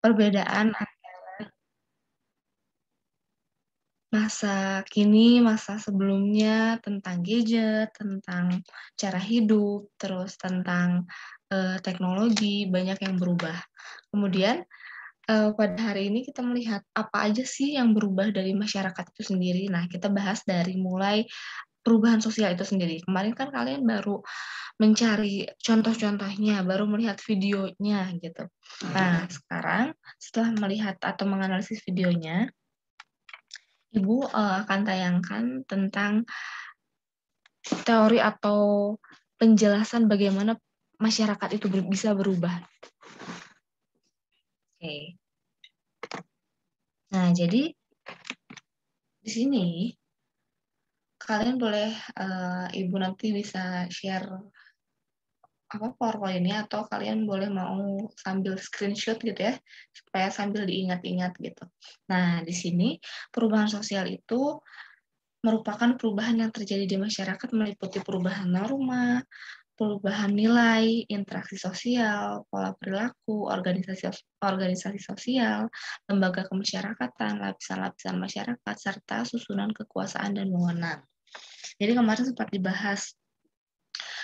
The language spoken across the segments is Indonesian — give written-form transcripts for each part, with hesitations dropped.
perbedaan masa kini, masa sebelumnya, tentang gadget, tentang cara hidup, terus tentang, teknologi, banyak yang berubah. Kemudian, pada hari ini kita melihat apa aja sih yang berubah dari masyarakat itu sendiri. Nah, kita bahas dari mulai perubahan sosial itu sendiri. Kemarin kan kalian baru mencari contoh-contohnya, baru melihat videonya gitu. Nah, sekarang setelah melihat atau menganalisis videonya, Ibu, akan tayangkan tentang teori atau penjelasan bagaimana masyarakat itu bisa berubah. Oke. Nah, jadi di sini kalian boleh, Ibu nanti bisa share PowerPoint-nya atau kalian boleh mau sambil screenshot gitu ya, supaya sambil diingat-ingat gitu. Nah, di sini perubahan sosial itu merupakan perubahan yang terjadi di masyarakat meliputi perubahan norma, perubahan nilai, interaksi sosial, pola perilaku, organisasi sosial, lembaga kemasyarakatan, lapisan-lapisan masyarakat, serta susunan kekuasaan dan wewenang. Jadi kemarin sempat dibahas,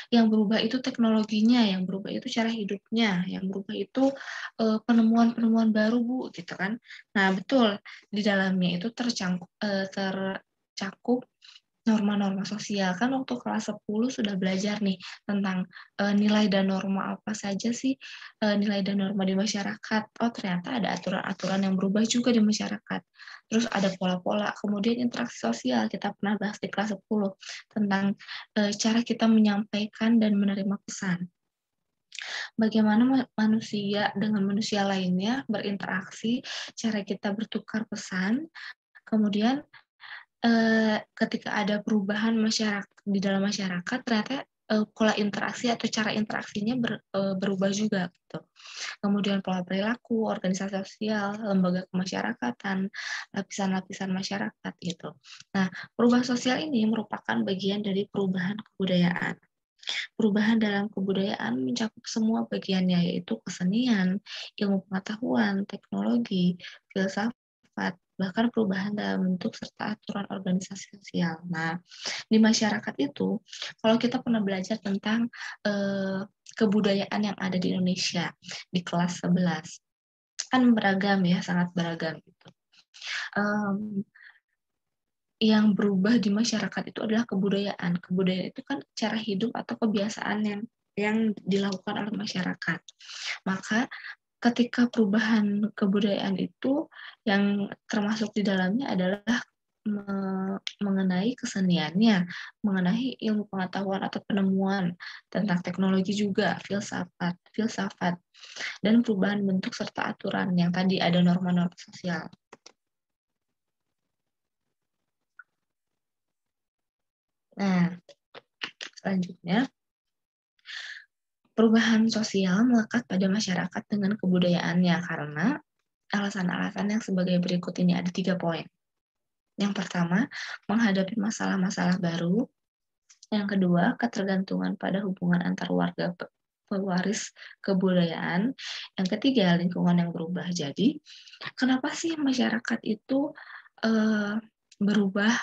yang berubah itu teknologinya, yang berubah itu cara hidupnya, yang berubah itu penemuan-penemuan baru, Bu, gitu kan. Nah, betul, di dalamnya itu tercakup norma-norma sosial. Kan waktu kelas 10 sudah belajar nih tentang nilai dan norma apa saja sih nilai dan norma di masyarakat. Oh, ternyata ada aturan-aturan yang berubah juga di masyarakat. Terus ada pola-pola, kemudian interaksi sosial. Kita pernah bahas di kelas 10 tentang cara kita menyampaikan dan menerima pesan. Bagaimana manusia dengan manusia lainnya berinteraksi, cara kita bertukar pesan, kemudian ketika ada perubahan di dalam masyarakat, ternyata pola interaksi atau cara interaksinya berubah juga gitu. Kemudian pola perilaku, organisasi sosial, lembaga kemasyarakatan, lapisan-lapisan masyarakat gitu. Nah, perubahan sosial ini merupakan bagian dari perubahan kebudayaan. Perubahan dalam kebudayaan mencakup semua bagiannya, yaitu kesenian, ilmu pengetahuan, teknologi, filsafat, bahkan perubahan dalam bentuk serta aturan organisasi sosial. Nah, di masyarakat itu, kalau kita pernah belajar tentang kebudayaan yang ada di Indonesia di kelas 11, kan beragam ya, sangat beragam gitu. Yang berubah di masyarakat itu adalah kebudayaan. Kebudayaan itu kan cara hidup atau kebiasaan yang dilakukan oleh masyarakat. Maka ketika perubahan kebudayaan itu yang termasuk di dalamnya adalah mengenai keseniannya, mengenai ilmu pengetahuan atau penemuan tentang teknologi juga, filsafat, dan perubahan bentuk serta aturan yang tadi ada norma-norma sosial. Nah, selanjutnya, perubahan sosial melekat pada masyarakat dengan kebudayaannya karena alasan-alasan yang sebagai berikut ini ada 3 poin. Yang pertama, menghadapi masalah-masalah baru. Yang kedua, ketergantungan pada hubungan antar warga pewaris kebudayaan. Yang ketiga, lingkungan yang berubah. Jadi, kenapa sih masyarakat itu berubah?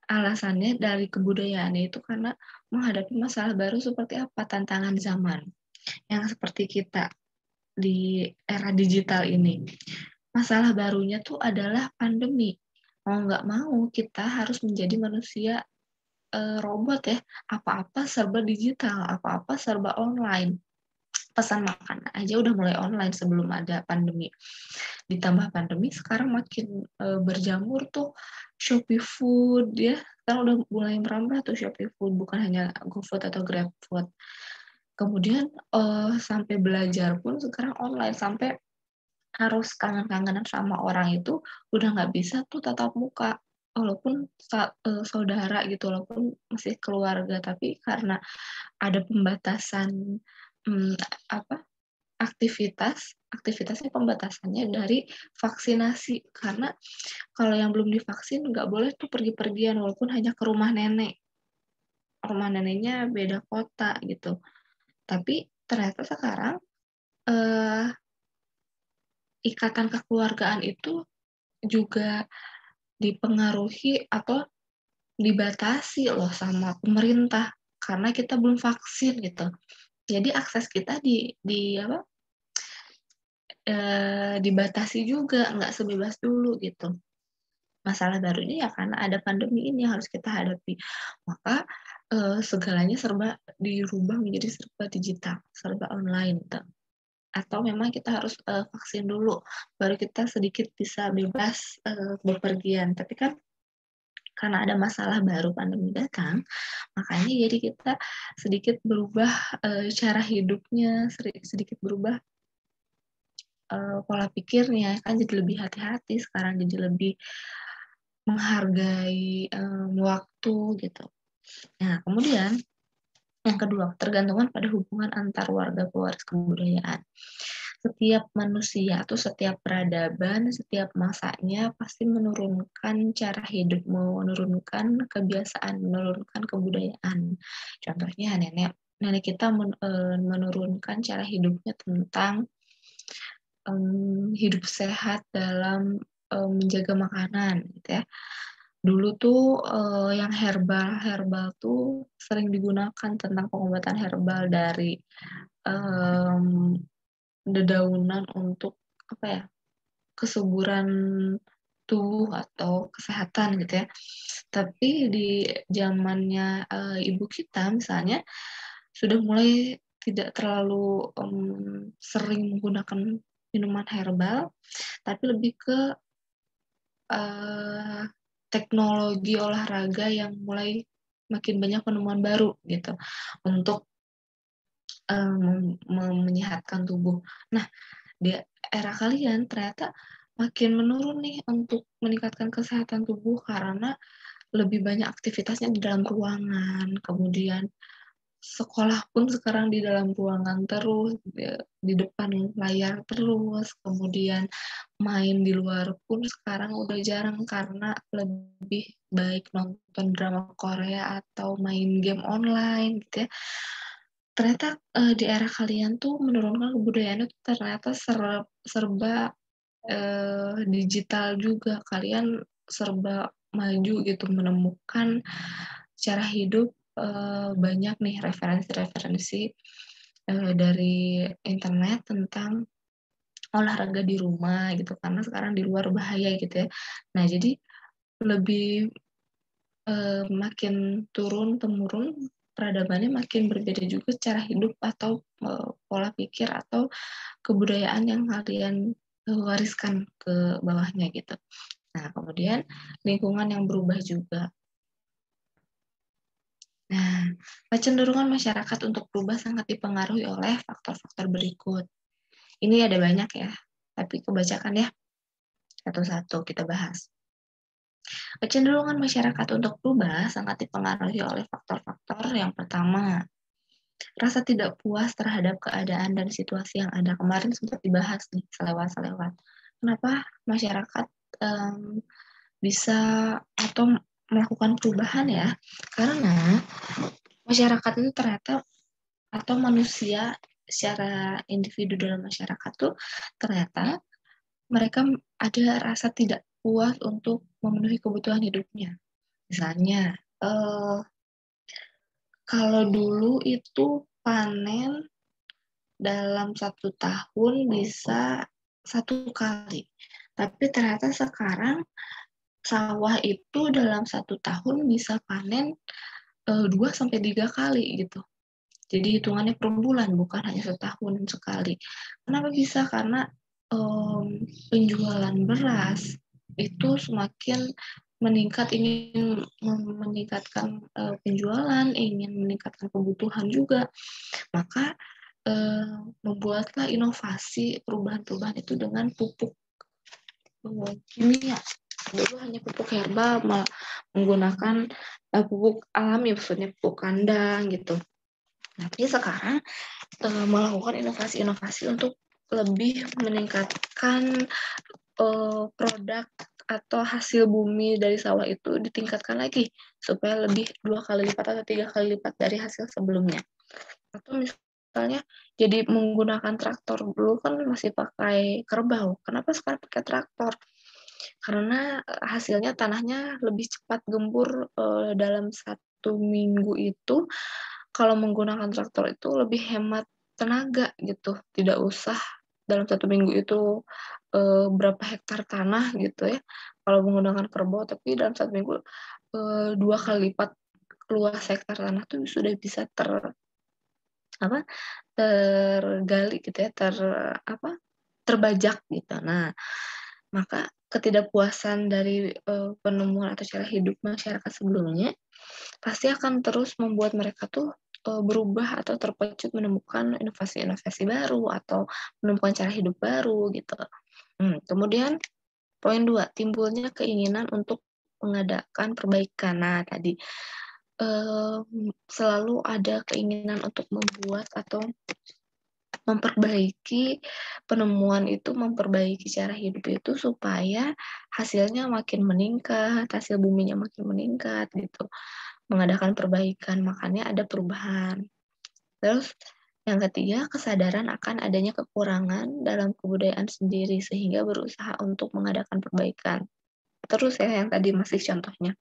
Alasannya dari kebudayaannya itu karena menghadapi masalah baru seperti apa tantangan zaman yang seperti kita di era digital ini. Masalah barunya tuh adalah pandemi. Mau nggak mau kita harus menjadi manusia robot ya. Apa-apa serba digital, apa-apa serba online. Pesan makanan aja udah mulai online sebelum ada pandemi. Ditambah pandemi sekarang makin berjamur tuh Shopee Food ya. Sekarang udah mulai merambah tuh Shopee Food, bukan hanya GoFood atau GrabFood. Kemudian sampai belajar pun sekarang online, sampai harus kangen-kangenan sama orang itu udah nggak bisa tuh tatap muka, walaupun saudara gitu, walaupun masih keluarga, tapi karena ada pembatasan apa aktivitasnya pembatasannya dari vaksinasi, karena kalau yang belum divaksin nggak boleh tuh pergi-pergian walaupun hanya ke rumah neneknya beda kota gitu. Tapi ternyata sekarang eh, ikatan kekeluargaan itu juga dipengaruhi atau dibatasi loh sama pemerintah karena kita belum vaksin gitu. Jadi akses kita dibatasi juga, nggak sebebas dulu gitu. Masalah barunya ya karena ada pandemi ini yang harus kita hadapi. Maka segalanya serba dirubah menjadi serba digital, serba online gitu. Atau memang kita harus vaksin dulu, baru kita sedikit bisa bebas bepergian. Tapi kan karena ada masalah baru pandemi datang, makanya jadi kita sedikit berubah cara hidupnya, sedikit berubah pola pikirnya, kan jadi lebih hati-hati sekarang, jadi lebih menghargai waktu gitu. Nah, kemudian yang kedua, ketergantungan pada hubungan antar warga pewaris kebudayaan. Setiap manusia atau setiap peradaban, setiap masanya pasti menurunkan cara hidup, menurunkan kebiasaan, menurunkan kebudayaan. Contohnya nenek kita menurunkan cara hidupnya tentang hidup sehat dalam menjaga makanan, gitu ya. Dulu tuh yang herbal tuh sering digunakan tentang pengobatan herbal dari dedaunan untuk apa ya, kesuburan tubuh atau kesehatan gitu ya. Tapi di zamannya ibu kita misalnya sudah mulai tidak terlalu sering menggunakan minuman herbal, tapi lebih ke teknologi olahraga yang mulai makin banyak penemuan baru gitu untuk menyehatkan tubuh. Nah, di era kalian ternyata makin menurun nih untuk meningkatkan kesehatan tubuh karena lebih banyak aktivitasnya di dalam ruangan, kemudian sekolah pun sekarang di dalam ruangan terus, di depan layar terus, kemudian main di luar pun sekarang udah jarang karena lebih baik nonton drama Korea atau main game online gitu ya. Ternyata di era kalian tuh menurunkan kebudayaan itu ternyata serba digital juga. Kalian serba maju gitu, menemukan cara hidup banyak nih referensi-referensi dari internet tentang olahraga di rumah gitu, karena sekarang di luar bahaya gitu ya. Nah, jadi lebih makin turun-temurun peradabannya makin berbeda juga cara hidup atau pola pikir atau kebudayaan yang kalian wariskan ke bawahnya gitu. Nah, kemudian lingkungan yang berubah juga. Nah, kecenderungan masyarakat untuk berubah sangat dipengaruhi oleh faktor-faktor berikut. Ini ada banyak ya, tapi kebacakan ya, satu-satu kita bahas. Kecenderungan masyarakat untuk berubah sangat dipengaruhi oleh faktor-faktor yang pertama, rasa tidak puas terhadap keadaan dan situasi yang ada. Kemarin sempat dibahas nih, selewat-selewat. Kenapa masyarakat bisa atau melakukan perubahan ya? Karena masyarakat itu ternyata atau manusia secara individu dalam masyarakat tuh ternyata mereka ada rasa tidak puas untuk memenuhi kebutuhan hidupnya. Misalnya, kalau dulu itu panen dalam 1 tahun bisa 1 kali, tapi ternyata sekarang sawah itu dalam 1 tahun bisa panen 2-3 kali gitu. Jadi hitungannya per bulan, bukan hanya setahun sekali. Kenapa bisa? Karena penjualan beras itu semakin meningkat, ingin meningkatkan penjualan, ingin meningkatkan kebutuhan juga. Maka membuatlah inovasi perubahan-perubahan itu dengan pupuk kimia. Dulu hanya pupuk herbal, menggunakan pupuk alami, maksudnya pupuk kandang gitu. Tapi sekarang melakukan inovasi-inovasi untuk lebih meningkatkan produk atau hasil bumi dari sawah itu ditingkatkan lagi supaya lebih 2 kali lipat atau 3 kali lipat dari hasil sebelumnya. Atau misalnya jadi menggunakan traktor, dulu kan masih pakai kerbau, kenapa sekarang pakai traktor? Karena hasilnya tanahnya lebih cepat gembur, dalam 1 minggu itu, kalau menggunakan traktor itu lebih hemat tenaga gitu, tidak usah dalam 1 minggu itu, berapa hektar tanah gitu ya, kalau menggunakan kerbau, tapi dalam 1 minggu, 2 kali lipat luas hektar tanah tuh sudah bisa apa, tergali gitu ya, terbajak gitu. Nah, maka ketidakpuasan dari, penemuan atau cara hidup masyarakat sebelumnya, pasti akan terus membuat mereka tuh, berubah atau terpecut menemukan inovasi-inovasi baru atau menemukan cara hidup baru gitu. Kemudian poin 2, timbulnya keinginan untuk mengadakan perbaikan. Nah tadi, selalu ada keinginan untuk membuat atau memperbaiki penemuan itu, memperbaiki cara hidup itu supaya hasilnya makin meningkat, hasil buminya makin meningkat gitu, mengadakan perbaikan, makanya ada perubahan. Terus yang ketiga, kesadaran akan adanya kekurangan dalam kebudayaan sendiri sehingga berusaha untuk mengadakan perbaikan. Terus ya yang tadi masih contohnya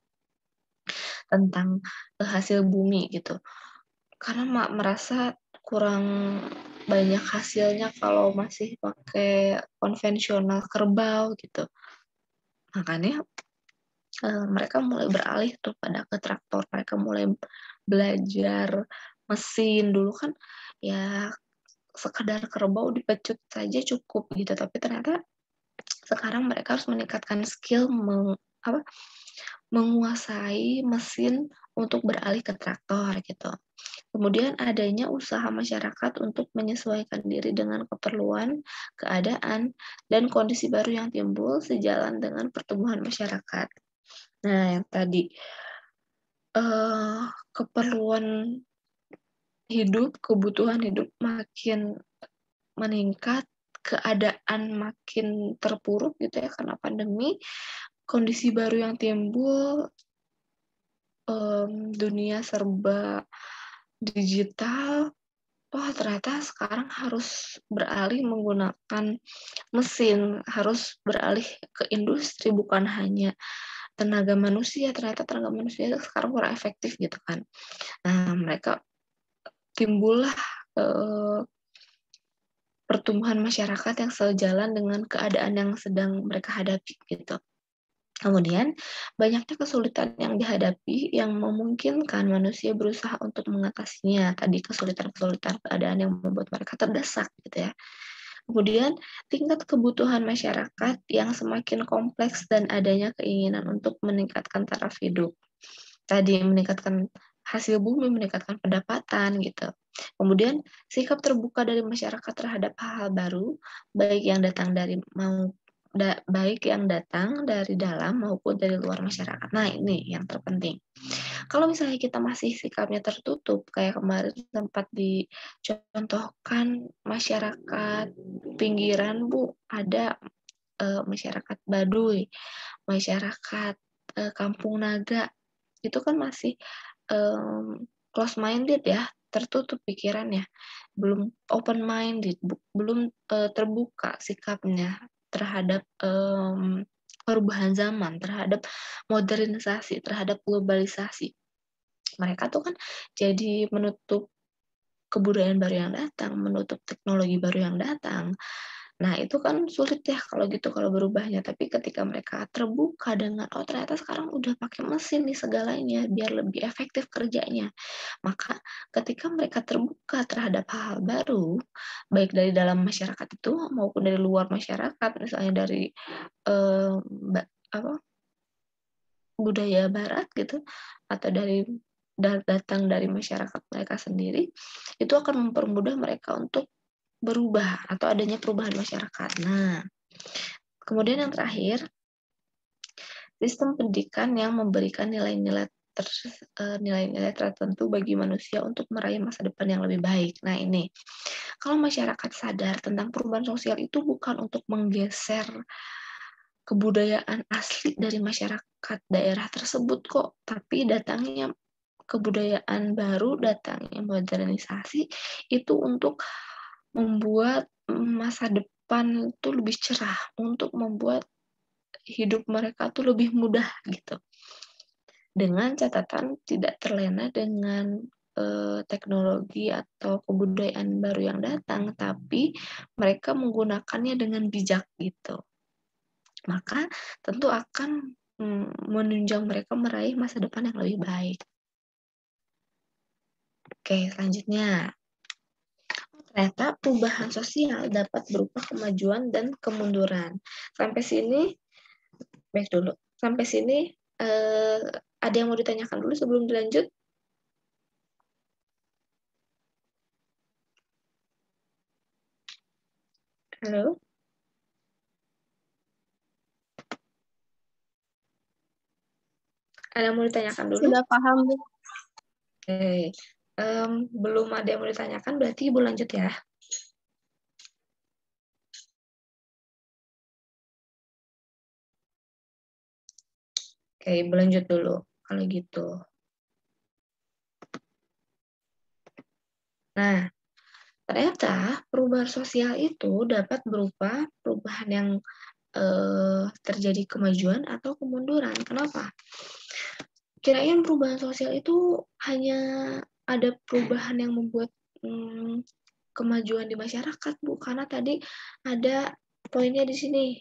tentang, hasil bumi gitu. Karena merasa kurang banyak hasilnya kalau masih pakai konvensional kerbau gitu. Makanya, mereka mulai beralih tuh pada ke traktor, mereka mulai belajar mesin. Dulu kan ya sekedar kerbau dipecut saja cukup gitu, tapi ternyata sekarang mereka harus meningkatkan skill menguasai mesin untuk beralih ke traktor gitu. Kemudian adanya usaha masyarakat untuk menyesuaikan diri dengan keperluan, keadaan, dan kondisi baru yang timbul sejalan dengan pertumbuhan masyarakat. Nah, yang tadi, keperluan hidup, kebutuhan hidup makin meningkat, keadaan makin terpuruk gitu ya karena pandemi, kondisi baru yang timbul, dunia serba digital. Oh, ternyata sekarang harus beralih menggunakan mesin, harus beralih ke industri, bukan hanya tenaga manusia, ternyata tenaga manusia sekarang kurang efektif gitu kan. Nah, mereka timbullah, pertumbuhan masyarakat yang sejalan dengan keadaan yang sedang mereka hadapi gitu. Kemudian, banyaknya kesulitan yang dihadapi yang memungkinkan manusia berusaha untuk mengatasinya. Tadi kesulitan-kesulitan keadaan yang membuat mereka terdesak gitu ya. Kemudian, tingkat kebutuhan masyarakat yang semakin kompleks dan adanya keinginan untuk meningkatkan taraf hidup. Tadi meningkatkan hasil bumi, meningkatkan pendapatan gitu. Kemudian, sikap terbuka dari masyarakat terhadap hal-hal baru, baik yang datang dari dalam maupun dari luar masyarakat. Nah, ini yang terpenting. Kalau misalnya kita masih sikapnya tertutup, kayak kemarin sempat dicontohkan masyarakat pinggiran, Bu, ada masyarakat Baduy, masyarakat Kampung Naga, itu kan masih close minded ya, tertutup pikirannya, belum open minded, belum terbuka sikapnya terhadap perubahan zaman, terhadap modernisasi, terhadap globalisasi. Mereka tuh kan jadi menutup kebudayaan baru yang datang, menutup teknologi baru yang datang. Nah, itu kan sulit ya kalau gitu, kalau berubahnya. Tapi ketika mereka terbuka dengan, oh ternyata sekarang udah pakai mesin nih segalanya, biar lebih efektif kerjanya. Maka ketika mereka terbuka terhadap hal-hal baru, baik dari dalam masyarakat itu maupun dari luar masyarakat, misalnya dari eh, budaya barat gitu, atau datang dari masyarakat mereka sendiri, itu akan mempermudah mereka untuk berubah atau adanya perubahan masyarakat. Nah, kemudian yang terakhir, sistem pendidikan yang memberikan nilai-nilai tertentu bagi manusia untuk meraih masa depan yang lebih baik. Nah, ini kalau masyarakat sadar tentang perubahan sosial itu bukan untuk menggeser kebudayaan asli dari masyarakat daerah tersebut kok, tapi datangnya kebudayaan baru datangnya modernisasi itu untuk membuat masa depan itu lebih cerah, untuk membuat hidup mereka tuh lebih mudah gitu. Dengan catatan tidak terlena dengan teknologi atau kebudayaan baru yang datang, tapi mereka menggunakannya dengan bijak gitu. Maka tentu akan menunjang mereka meraih masa depan yang lebih baik. Oke, selanjutnya. Ternyata perubahan sosial dapat berupa kemajuan dan kemunduran. Sampai sini, baik dulu. Sampai sini, ada yang mau ditanyakan dulu sebelum dilanjut? Halo? Ada yang mau ditanyakan dulu? Sudah paham, Bu. Oke. Belum ada yang mau ditanyakan, berarti Ibu lanjut ya. Oke, Ibu lanjut dulu, kalau gitu. Nah, ternyata perubahan sosial itu dapat berupa perubahan yang terjadi kemajuan atau kemunduran. Kenapa? Kirain perubahan sosial itu hanya ada perubahan yang membuat kemajuan di masyarakat, Bu. Karena tadi ada poinnya di sini,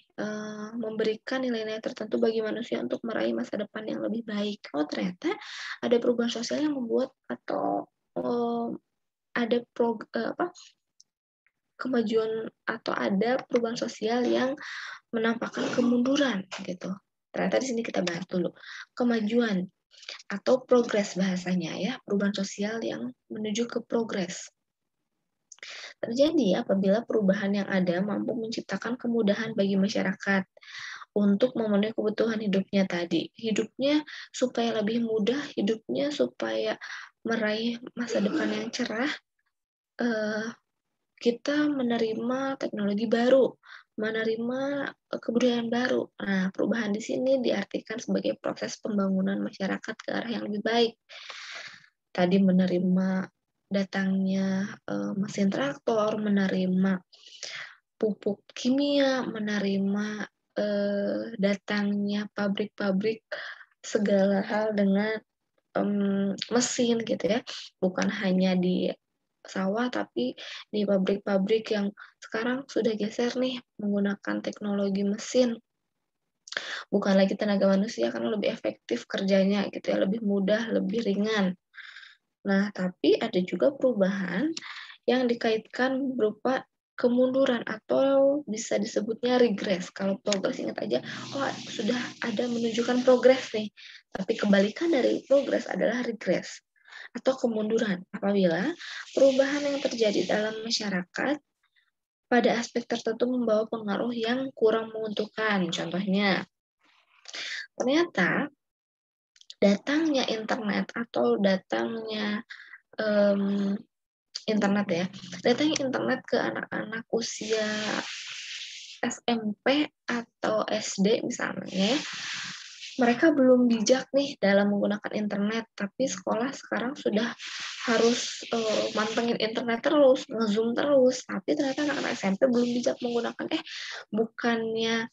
memberikan nilai-nilai tertentu bagi manusia untuk meraih masa depan yang lebih baik. Oh, ternyata ada perubahan sosial yang membuat atau ada kemajuan atau ada perubahan sosial yang menampakkan kemunduran gitu. Ternyata di sini kita bahas dulu kemajuan atau progres bahasanya ya, perubahan sosial yang menuju ke progres. Terjadi apabila perubahan yang ada mampu menciptakan kemudahan bagi masyarakat untuk memenuhi kebutuhan hidupnya tadi. Hidupnya supaya lebih mudah, hidupnya supaya meraih masa depan yang cerah, kita menerima teknologi baru, menerima kebudayaan baru. Nah, perubahan di sini diartikan sebagai proses pembangunan masyarakat ke arah yang lebih baik. Tadi menerima datangnya mesin traktor, menerima pupuk kimia, menerima datangnya pabrik-pabrik segala hal dengan mesin gitu ya, bukan hanya di sawah tapi di pabrik-pabrik yang sekarang sudah geser nih menggunakan teknologi mesin, bukan lagi tenaga manusia karena lebih efektif kerjanya gitu ya, lebih mudah, lebih ringan. Nah, tapi ada juga perubahan yang dikaitkan berupa kemunduran atau bisa disebutnya regres. Kalau progres ingat aja, oh sudah ada menunjukkan progres nih. Tapi kebalikan dari progres adalah regres atau kemunduran apabila perubahan yang terjadi dalam masyarakat pada aspek tertentu membawa pengaruh yang kurang menguntungkan. Contohnya, ternyata datangnya internet atau datangnya internet ya, datangnya internet ke anak-anak usia SMP atau SD misalnya ya, mereka belum bijak nih dalam menggunakan internet, tapi sekolah sekarang sudah harus mantengin internet terus, nge-zoom terus, tapi ternyata anak-anak SMP belum bijak menggunakan, bukannya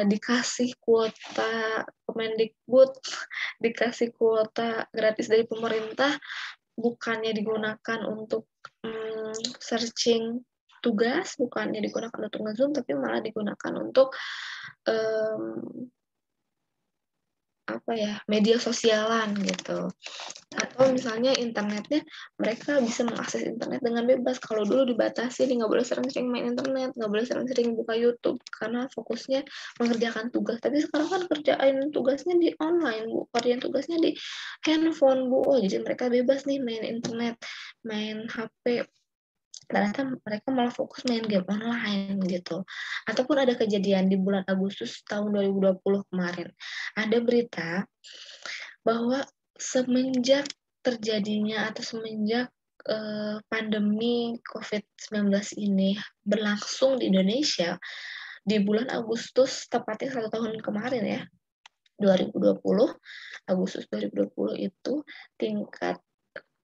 dikasih kuota Kemendikbud, dikasih kuota gratis dari pemerintah, bukannya digunakan untuk searching tugas, bukannya digunakan untuk nge-zoom, tapi malah digunakan untuk media sosialan gitu. Atau misalnya internetnya, mereka bisa mengakses internet dengan bebas. Kalau dulu dibatasi, nggak boleh sering-sering main internet, nggak boleh sering-sering buka YouTube, karena fokusnya mengerjakan tugas. Tapi sekarang kan kerjaan tugasnya di online, Bu. Kerjaan tugasnya di handphone, Bu. Oh, jadi mereka bebas nih main internet, main HP. Ternyata mereka malah fokus main game online gitu. Ataupun ada kejadian di bulan Agustus tahun 2020 kemarin. Ada berita bahwa semenjak terjadinya atau semenjak pandemi COVID-19 ini berlangsung di Indonesia di bulan Agustus, tepatnya 1 tahun kemarin ya, 2020, Agustus 2020 itu tingkat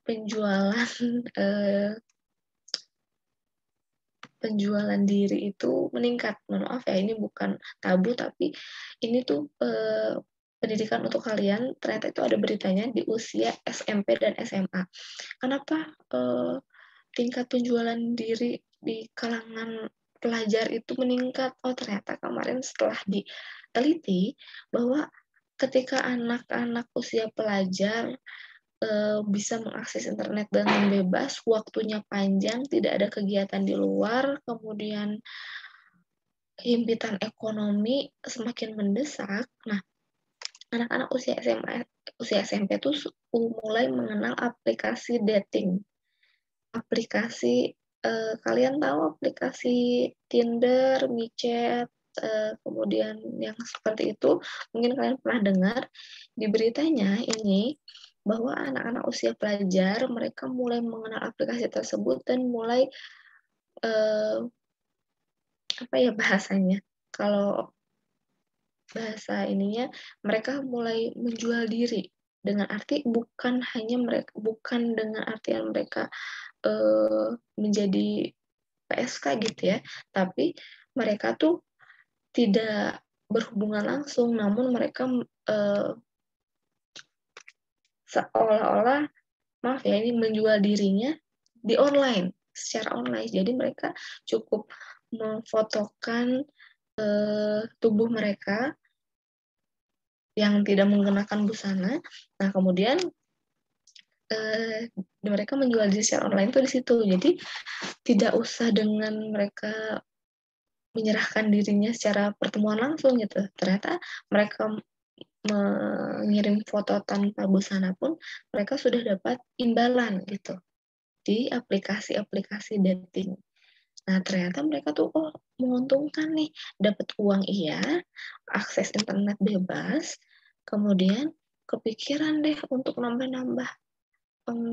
penjualan diri itu meningkat. Maaf ya, ini bukan tabu, tapi ini tuh pendidikan untuk kalian, ternyata itu ada beritanya di usia SMP dan SMA. Kenapa tingkat penjualan diri di kalangan pelajar itu meningkat? Oh, ternyata kemarin setelah diteliti bahwa ketika anak-anak usia pelajar bisa mengakses internet dengan bebas, waktunya panjang, tidak ada kegiatan di luar, kemudian himpitan ekonomi semakin mendesak. Nah, anak-anak usia SMA, usia SMP tuh mulai mengenal aplikasi dating. Aplikasi, kalian tahu aplikasi Tinder, micet, kemudian yang seperti itu, mungkin kalian pernah dengar. Di beritanya ini, bahwa anak-anak usia pelajar, mereka mulai mengenal aplikasi tersebut dan mulai, apa ya bahasanya, kalau bahasa ininya, mereka mulai menjual diri, dengan arti bukan dengan artian mereka menjadi PSK gitu ya, tapi mereka tuh tidak berhubungan langsung, namun mereka seolah-olah, maaf ya, ini menjual dirinya di online, secara online. Jadi mereka cukup memfotokan tubuh mereka yang tidak menggunakan busana. Nah, kemudian mereka menjual diri secara online tuh di situ. Jadi tidak usah dengan mereka menyerahkan dirinya secara pertemuan langsung gitu. Ternyata mereka mengirim foto tanpa busana pun mereka sudah dapat imbalan gitu di aplikasi-aplikasi dating. Nah, ternyata mereka tuh menguntungkan nih, dapat uang iya, akses internet bebas, kemudian kepikiran deh untuk nambah-nambah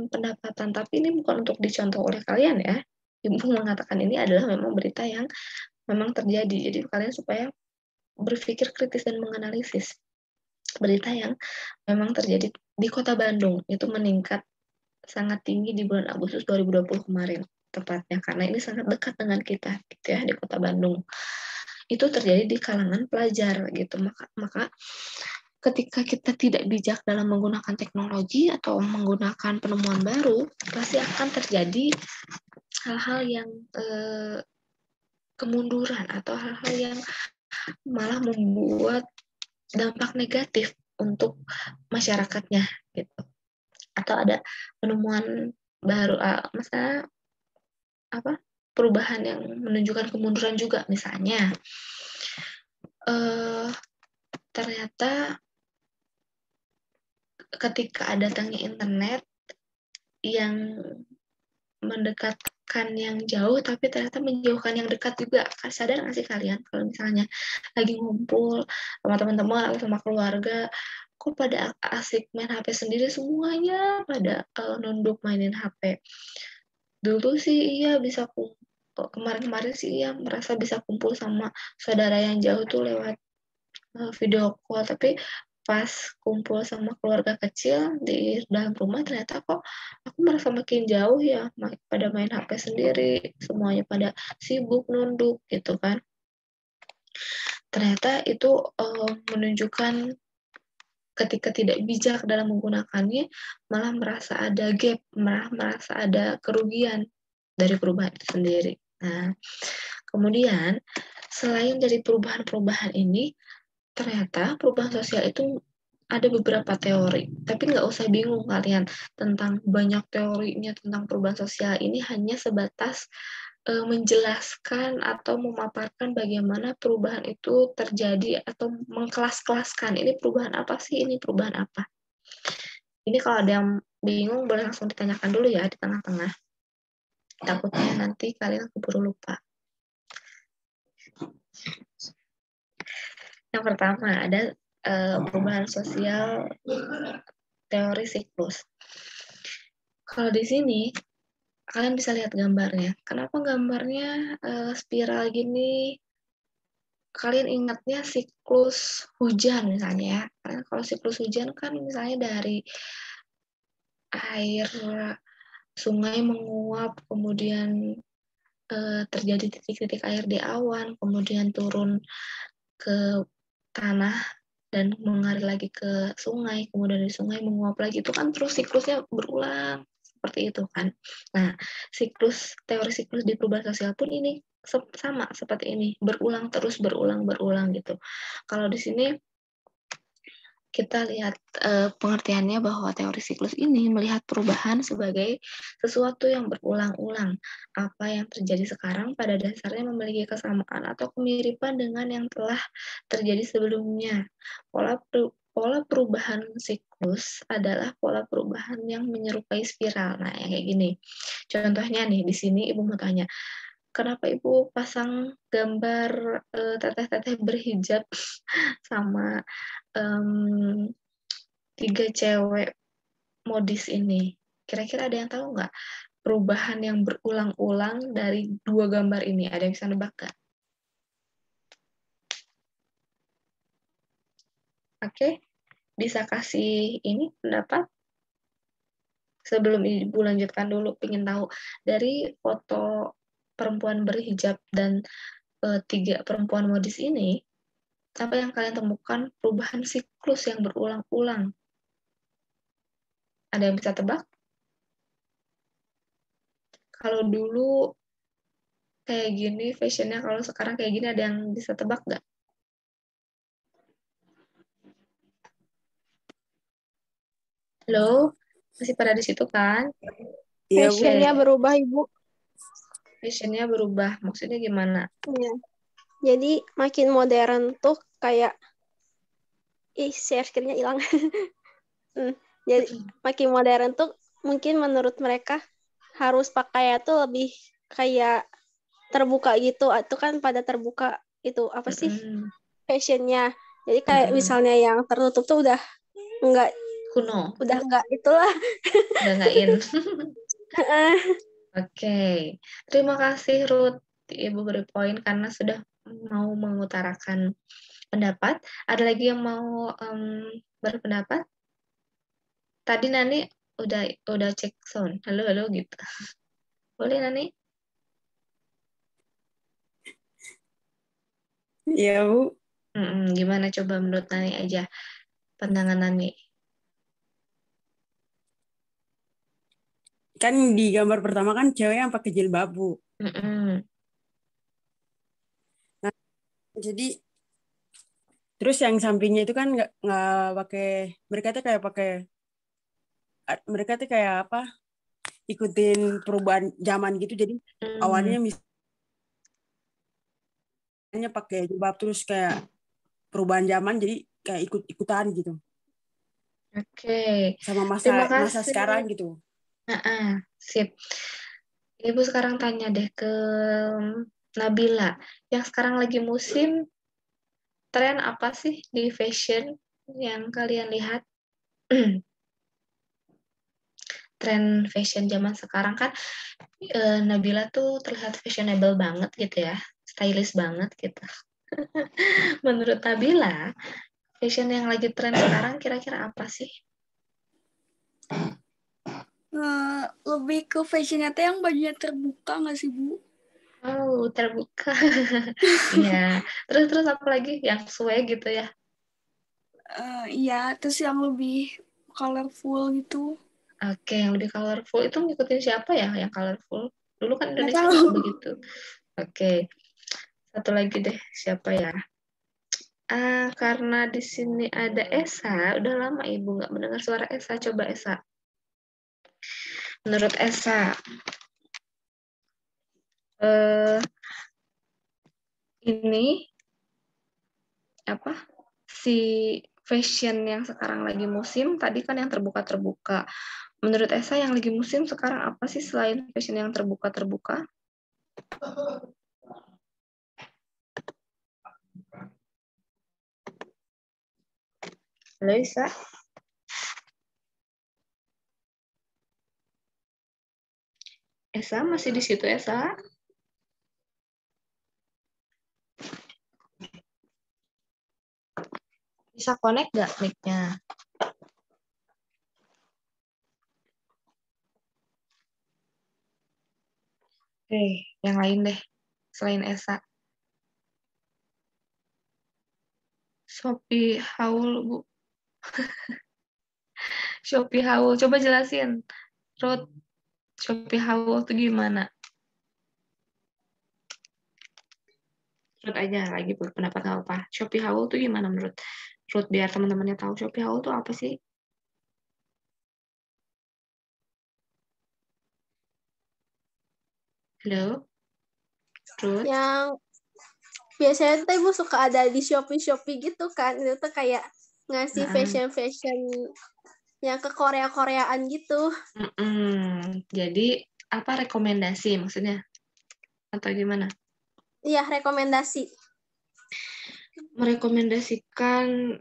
pendapatan. Tapi ini bukan untuk dicontoh oleh kalian ya. Ibu mengatakan ini adalah memang berita yang memang terjadi. Jadi kalian supaya berpikir kritis dan menganalisis. Berita yang memang terjadi di Kota Bandung itu meningkat sangat tinggi di bulan Agustus 2020 kemarin tepatnya, karena ini sangat dekat dengan kita gitu ya, di Kota Bandung. Itu terjadi di kalangan pelajar gitu. Maka ketika kita tidak bijak dalam menggunakan teknologi atau menggunakan penemuan baru, pasti akan terjadi hal-hal yang kemunduran atau hal-hal yang malah membuat dampak negatif untuk masyarakatnya gitu. Atau ada penemuan baru, misalnya perubahan yang menunjukkan kemunduran juga, misalnya ternyata ketika datangnya internet yang mendekatkan yang jauh tapi ternyata menjauhkan yang dekat juga. Sadar nggak sih kalian kalau misalnya lagi ngumpul sama teman-teman atau sama keluarga, kok pada asik main HP sendiri, semuanya pada nunduk mainin HP. Dulu sih iya bisa kemarin-kemarin sih iya merasa bisa kumpul sama saudara yang jauh tuh lewat video call, tapi pas kumpul sama keluarga kecil di dalam rumah ternyata kok aku merasa makin jauh ya, pada main HP sendiri, semuanya pada sibuk nunduk gitu kan. Ternyata itu menunjukkan ketika tidak bijak dalam menggunakannya malah merasa ada gap, malah merasa ada kerugian dari perubahan itu sendiri. Nah, kemudian selain dari perubahan-perubahan ini, ternyata perubahan sosial itu ada beberapa teori, tapi nggak usah bingung kalian tentang banyak teorinya tentang perubahan sosial. Ini hanya sebatas menjelaskan atau memaparkan bagaimana perubahan itu terjadi atau mengkelas-kelaskan. Ini perubahan apa sih? Ini perubahan apa? Ini kalau ada yang bingung boleh langsung ditanyakan dulu ya di tengah-tengah. Takutnya nanti kalian keburu lupa. Yang pertama ada perubahan sosial teori siklus. Kalau di sini kalian bisa lihat gambarnya. Kenapa gambarnya spiral gini? kalian ingatnya siklus hujan misalnya ya. Karena kalau siklus hujan kan misalnya dari air sungai menguap, kemudian terjadi titik-titik air di awan, kemudian turun ke tanah dan mengalir lagi ke sungai, kemudian dari sungai menguap lagi. Itu kan terus siklusnya berulang seperti itu kan. Nah, teori siklus di perubahan sosial pun ini sama seperti ini, berulang terus, berulang gitu. Kalau di sini kita lihat pengertiannya bahwa teori siklus ini melihat perubahan sebagai sesuatu yang berulang-ulang. Apa yang terjadi sekarang pada dasarnya memiliki kesamaan atau kemiripan dengan yang telah terjadi sebelumnya. Pola perubahan siklus adalah pola perubahan yang menyerupai spiral. Nah, yang kayak gini. Contohnya nih, di sini Ibu mau tanya, kenapa Ibu pasang gambar teteh-teteh berhijab sama um, 3 cewek modis ini? Kira-kira ada yang tahu nggak perubahan yang berulang-ulang dari 2 gambar ini? Ada yang bisa nebak nggak? Oke, bisa kasih ini pendapat? Sebelum Ibu lanjutkan dulu, ingin tahu dari foto perempuan berhijab dan 3 perempuan modis ini, apa yang kalian temukan perubahan siklus yang berulang-ulang? Ada yang bisa tebak? Kalau dulu kayak gini fashionnya, kalau sekarang kayak gini, ada yang bisa tebak nggak? Halo, masih pada di situ kan? Iya, Bu. Fashionnya berubah, Ibu. Fashionnya berubah, maksudnya gimana? Iya. Jadi makin modern tuh kayak share screen-nya hilang. Jadi makin modern tuh mungkin menurut mereka harus pakainya tuh lebih kayak terbuka gitu. Itu kan pada terbuka itu apa sih fashionnya. Jadi kayak misalnya yang tertutup tuh enggak Kuno. enggak itulah. Udah nggak in. Oke, terima kasih Ruth. Ibu beri poin karena sudah mau mengutarakan pendapat. Ada lagi yang mau berpendapat? Tadi Nani udah cek sound. Halo halo gitu. Boleh Nani? Iya, Bu. Gimana coba menurut Nani aja pandangan Nani? Kan di gambar pertama kan cewek yang pakai jilbab, Bu. Nah, jadi terus yang sampingnya itu kan nggak pakai, mereka tuh kayak apa? Ikutin perubahan zaman gitu. Jadi awalnya misalnya pakai jilbab terus kayak perubahan zaman jadi kayak ikut-ikutan gitu. Oke, Sama terima masa kasih. sekarang gitu. Sip. Ibu sekarang tanya deh ke Nabila. Yang sekarang lagi musim, tren apa sih di fashion yang kalian lihat? Tren fashion zaman sekarang kan Nabila tuh terlihat fashionable banget gitu ya, stylish banget gitu. Menurut Nabila, fashion yang lagi tren sekarang kira-kira apa sih? Lebih ke fashionnya teh yang bajunya terbuka nggak sih, Bu? Oh, terbuka. Iya. Terus apa lagi yang swag gitu ya? Iya, terus yang lebih colorful gitu. Oke, yang lebih colorful itu ngikutin siapa ya yang colorful? Dulu kan Nggak Indonesia tahu. nggak begitu. Oke, satu lagi deh, siapa ya? Karena di sini ada Esa, udah lama Ibu nggak mendengar suara Esa. Coba Esa. Menurut Esa, eh, ini apa si fashion yang sekarang lagi musim? Tadi kan yang terbuka-terbuka. Menurut Esa yang lagi musim sekarang apa sih selain fashion yang terbuka-terbuka? Halo Esa. Esa masih di situ Esa? Bisa connect nggak mic-nya? Oke, yang lain deh. Selain Esa. Shopee Haul, Bu. Shopee Haul. Coba jelasin. Ruth, Shopee Haul itu gimana? Ruth aja lagi berpendapat apa. Shopee Haul itu gimana menurut Ruth? Biar teman-temannya tahu Shopee Haul itu apa sih? Halo? Ruth? Yang biasanya tuh Ibu suka ada di Shopee gitu kan. Itu tuh kayak ngasih fashion yang ke Korea-Koreaan gitu. Jadi, apa rekomendasi maksudnya? Atau gimana? Iya, rekomendasi. Merekomendasikan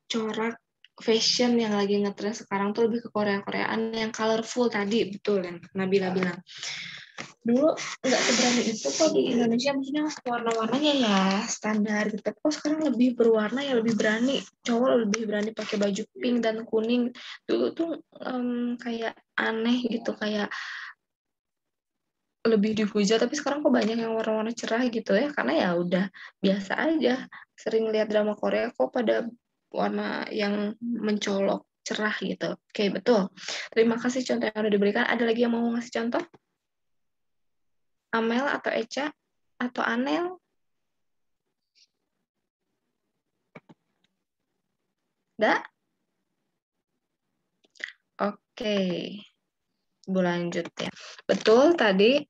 corak fashion yang lagi ngetren sekarang tuh lebih ke Korea-Koreaan yang colorful tadi, betul yang Nabila bilang. Dulu nggak seberani itu kok di Indonesia, maksudnya warna-warnanya ya standar gitu. Kok sekarang lebih berwarna ya, lebih berani. Cowok lebih berani pakai baju pink dan kuning. Dulu tuh kayak aneh gitu, kayak lebih dihujat, tapi sekarang kok banyak yang warna-warna cerah gitu ya, karena ya udah biasa aja. Sering lihat drama Korea kok pada warna yang mencolok cerah gitu. Oke, betul. Terima kasih contoh yang udah diberikan. Ada lagi yang mau ngasih contoh? Amel atau Eca atau Anel? Nggak? Oke. Bu lanjut ya. Betul tadi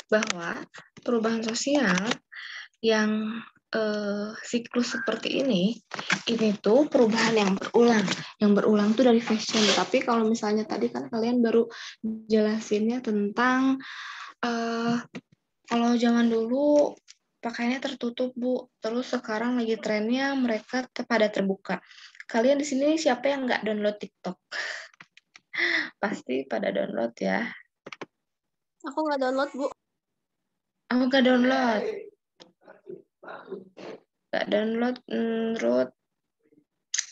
bahwa perubahan sosial yang siklus seperti ini tuh perubahan yang berulang. Yang berulang tuh dari fashion. Tapi kalau misalnya tadi kan kalian baru jelasinnya tentang kalau zaman dulu pakaiannya tertutup, Bu. Terus sekarang lagi trennya mereka pada terbuka. Kalian di sini siapa yang nggak download TikTok? Pasti pada download ya. Aku nggak download, Bu. Aku nggak download. Nggak download, Ruth.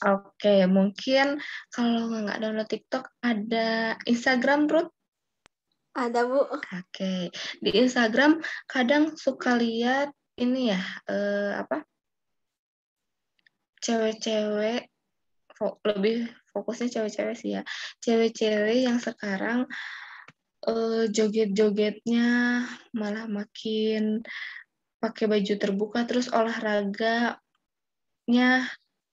Oke, mungkin kalau nggak download TikTok, ada Instagram, Ruth? Ada, Bu. Oke, di Instagram kadang suka lihat ini ya, cewek-cewek, lebih fokusnya cewek-cewek sih ya, cewek-cewek yang sekarang joget-jogetnya malah makin pakai baju terbuka, terus olahraganya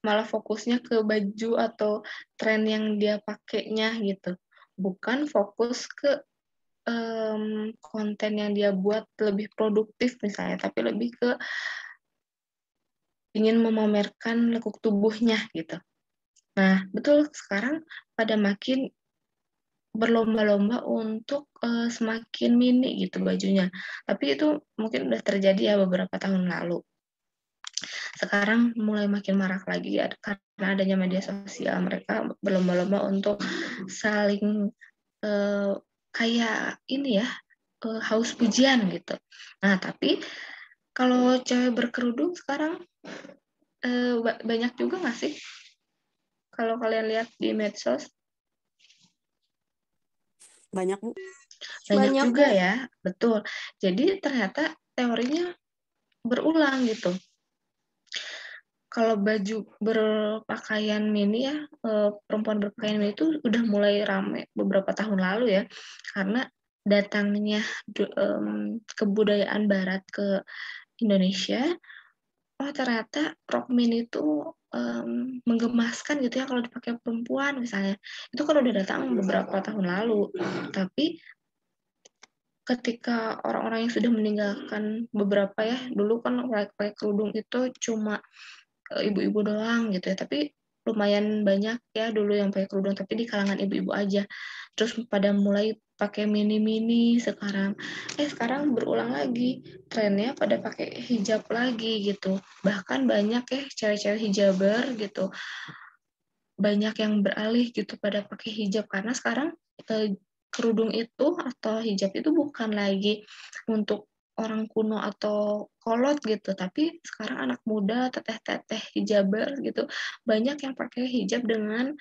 malah fokusnya ke baju atau tren yang dia pakainya gitu. Bukan fokus ke konten yang dia buat lebih produktif misalnya, tapi lebih ke ingin memamerkan lekuk tubuhnya gitu. Nah, betul sekarang pada makin berlomba-lomba untuk semakin mini gitu bajunya. Tapi itu mungkin udah terjadi ya beberapa tahun lalu. Sekarang mulai makin marak lagi ya, karena adanya media sosial. Mereka berlomba-lomba untuk saling kayak ini ya, haus pujian gitu. Nah, tapi kalau cewek berkerudung sekarang banyak juga nggak sih? Kalau kalian lihat di medsos? Banyak, Bu. Banyak Banyak, juga Bu. ya, betul. Jadi ternyata teorinya berulang gitu. Kalau baju berpakaian mini ya, perempuan berpakaian mini itu udah mulai rame beberapa tahun lalu ya, karena datangnya kebudayaan Barat ke Indonesia. Oh ternyata rok mini itu menggemaskan gitu ya kalau dipakai perempuan misalnya. Itu kan udah datang beberapa tahun lalu, tapi ketika orang-orang yang sudah meninggalkan beberapa ya, dulu kan pakai kerudung itu cuma ibu-ibu doang gitu ya, tapi lumayan banyak ya dulu yang pakai kerudung, tapi di kalangan ibu-ibu aja. Terus pada mulai pakai mini-mini sekarang. Sekarang berulang lagi trennya pada pakai hijab lagi gitu. Bahkan banyak ya cewek-cewek hijaber gitu. Banyak yang beralih gitu pada pakai hijab karena sekarang kerudung itu atau hijab itu bukan lagi untuk orang kuno atau kolot gitu, tapi sekarang anak muda, teteh-teteh hijaber gitu, banyak yang pakai hijab dengan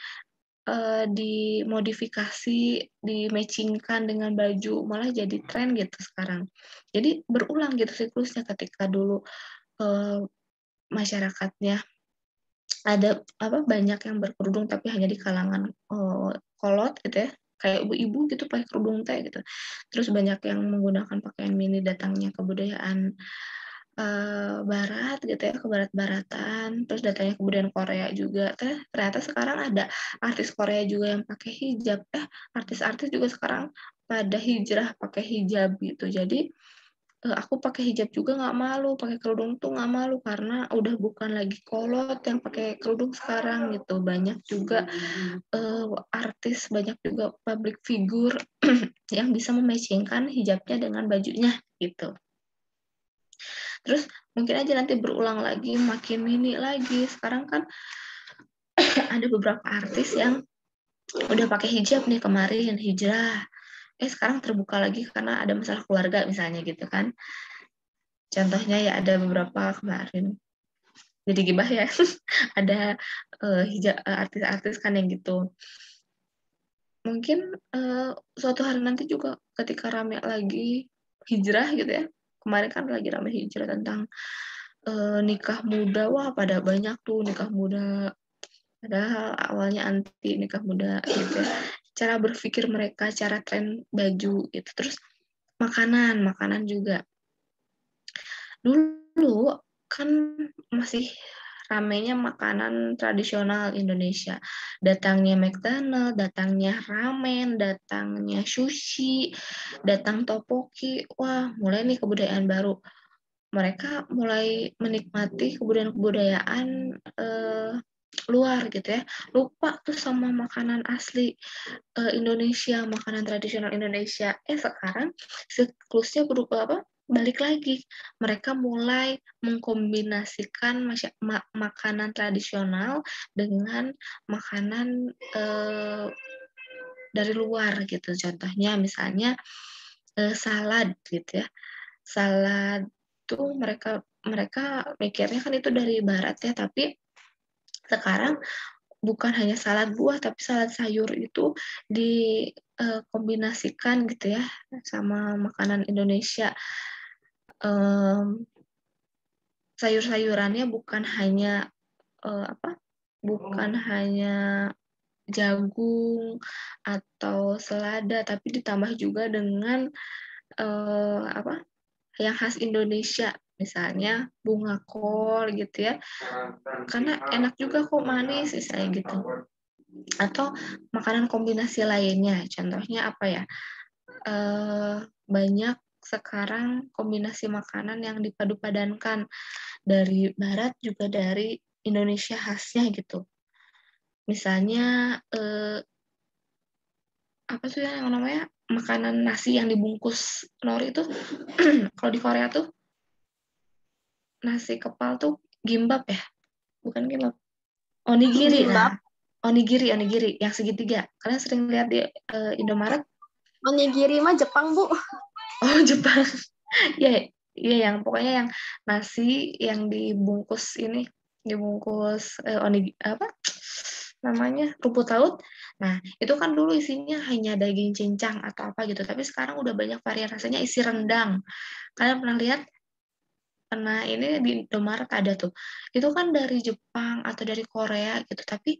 dimodifikasi, dimatchingkan dengan baju, malah jadi tren gitu sekarang. Jadi berulang gitu siklusnya, ketika dulu masyarakatnya ada banyak yang berkerudung tapi hanya di kalangan kolot gitu ya, kayak ibu-ibu gitu pakai kerudung teh gitu. Terus banyak yang menggunakan pakaian mini, datangnya kebudayaan barat gitu ya, ke barat-baratan. Terus datangnya kebudayaan Korea juga. Ternyata sekarang ada artis Korea juga yang pakai hijab. Artis-artis juga sekarang pada hijrah pakai hijab gitu. Jadi aku pakai hijab juga nggak malu, pakai kerudung tuh nggak malu, karena udah bukan lagi kolot yang pakai kerudung sekarang gitu. Banyak juga artis, banyak juga public figure yang bisa mematchingkan hijabnya dengan bajunya gitu. Terus mungkin aja nanti berulang lagi, makin mini lagi. Sekarang kan ada beberapa artis yang udah pakai hijab nih kemarin, hijrah. Sekarang terbuka lagi karena ada masalah keluarga misalnya gitu kan. Contohnya ya ada beberapa kemarin, jadi gibah ya, ada artis-artis kan yang gitu. Mungkin suatu hari nanti juga ketika rame lagi hijrah gitu ya, kemarin kan lagi rame hijrah tentang nikah muda, wah pada banyak tuh nikah muda, padahal awalnya anti nikah muda gitu ya. Cara berpikir mereka, cara tren baju gitu. Terus makanan juga. Dulu kan masih ramenya makanan tradisional Indonesia. Datangnya McDonald, datangnya ramen, datangnya sushi, datang topoki. Wah, mulai nih kebudayaan baru. Mereka mulai menikmati kebudayaan luar gitu ya. Lupa tuh sama makanan asli Indonesia, makanan tradisional Indonesia. Sekarang siklusnya berubah balik lagi, mereka mulai mengkombinasikan makanan tradisional dengan makanan dari luar gitu. Contohnya misalnya salad gitu ya. Salad tuh mereka mikirnya kan itu dari barat ya, tapi sekarang bukan hanya salad buah, tapi salad sayur itu dikombinasikan gitu ya sama makanan Indonesia. Sayur-sayurannya bukan hanya jagung atau selada, tapi ditambah juga dengan yang khas Indonesia, misalnya bunga kol gitu ya, karena enak juga kok, manis misalnya gitu. Atau makanan kombinasi lainnya, contohnya apa ya, banyak sekarang kombinasi makanan yang dipadu-padankan dari barat juga dari Indonesia khasnya gitu. Misalnya apa tuh yang namanya makanan nasi yang dibungkus nori itu kalau di Korea tuh nasi kepal tuh gimbap ya, bukan gimbap, onigiri. Nah, onigiri yang segitiga. Kalian sering lihat di Indomaret? Onigiri mah Jepang, Bu. Oh, Jepang. Ya, yang pokoknya yang nasi yang dibungkus namanya rumput laut. Nah, itu kan dulu isinya hanya daging cincang atau apa gitu, tapi sekarang udah banyak varian rasanya, isi rendang. Kalian pernah lihat? Pernah, ini di Indomaret ada tuh. Itu kan dari Jepang atau dari Korea gitu, tapi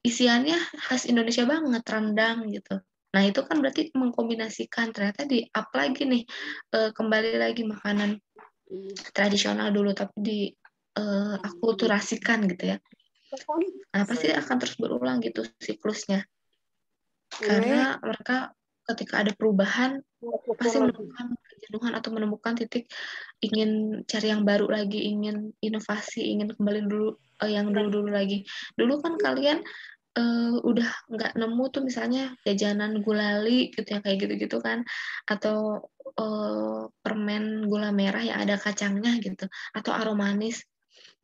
isiannya khas Indonesia banget, rendang gitu. Nah, itu kan berarti mengkombinasikan, ternyata di-up lagi nih, kembali lagi makanan tradisional dulu, tapi akulturasikan gitu ya. Nah, pasti akan terus berulang gitu siklusnya. Karena mereka ketika ada perubahan, pasti menemukan kejenuhan atau menemukan titik ingin cari yang baru lagi, ingin inovasi, ingin kembali dulu yang dulu-dulu lagi. Dulu kan kalian udah nggak nemu tuh misalnya jajanan gulali gitu yang kayak gitu-gitu kan, atau permen gula merah yang ada kacangnya gitu, atau aromanis.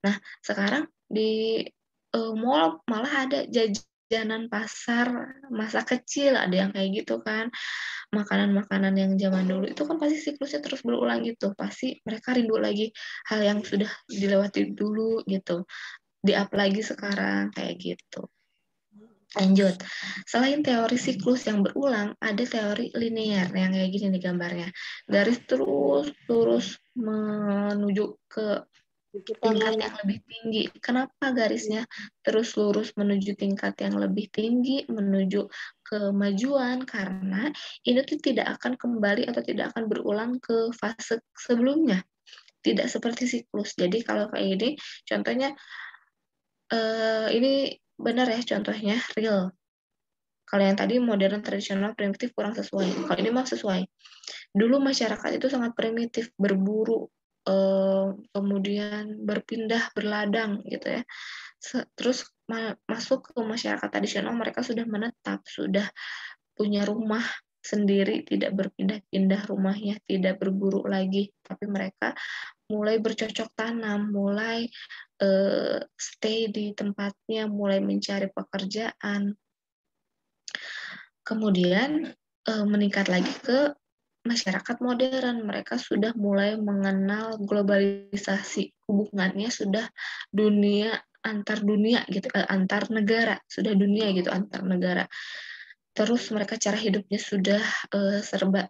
Nah, sekarang di mall malah ada jajan jajanan pasar masa kecil, ada yang kayak gitu kan. Makanan-makanan yang zaman dulu itu kan pasti siklusnya terus berulang gitu. Pasti mereka rindu lagi hal yang sudah dilewati dulu gitu. Di-up lagi sekarang kayak gitu. Lanjut. Selain teori siklus yang berulang, ada teori linear yang kayak gini nih gambarnya. Garis terus menuju ke tingkat yang lebih tinggi. Kenapa garisnya terus lurus menuju tingkat yang lebih tinggi, menuju kemajuan? Karena ini tuh tidak akan kembali atau tidak akan berulang ke fase sebelumnya. Tidak seperti siklus. Jadi kalau kayak gini, contohnya ini benar ya contohnya real. Kalau yang tadi modern, tradisional, primitif kurang sesuai. Kalau ini mah sesuai. Dulu masyarakat itu sangat primitif, berburu, kemudian berpindah, berladang gitu ya. Terus masuk ke masyarakat tradisional, mereka sudah menetap, sudah punya rumah sendiri, tidak berpindah-pindah rumahnya, tidak berburu lagi, tapi mereka mulai bercocok tanam, mulai stay di tempatnya, mulai mencari pekerjaan. Kemudian meningkat lagi ke masyarakat modern. Mereka sudah mulai mengenal globalisasi, hubungannya sudah dunia antar dunia gitu, antar negara, sudah dunia gitu antar negara. Terus mereka cara hidupnya sudah serba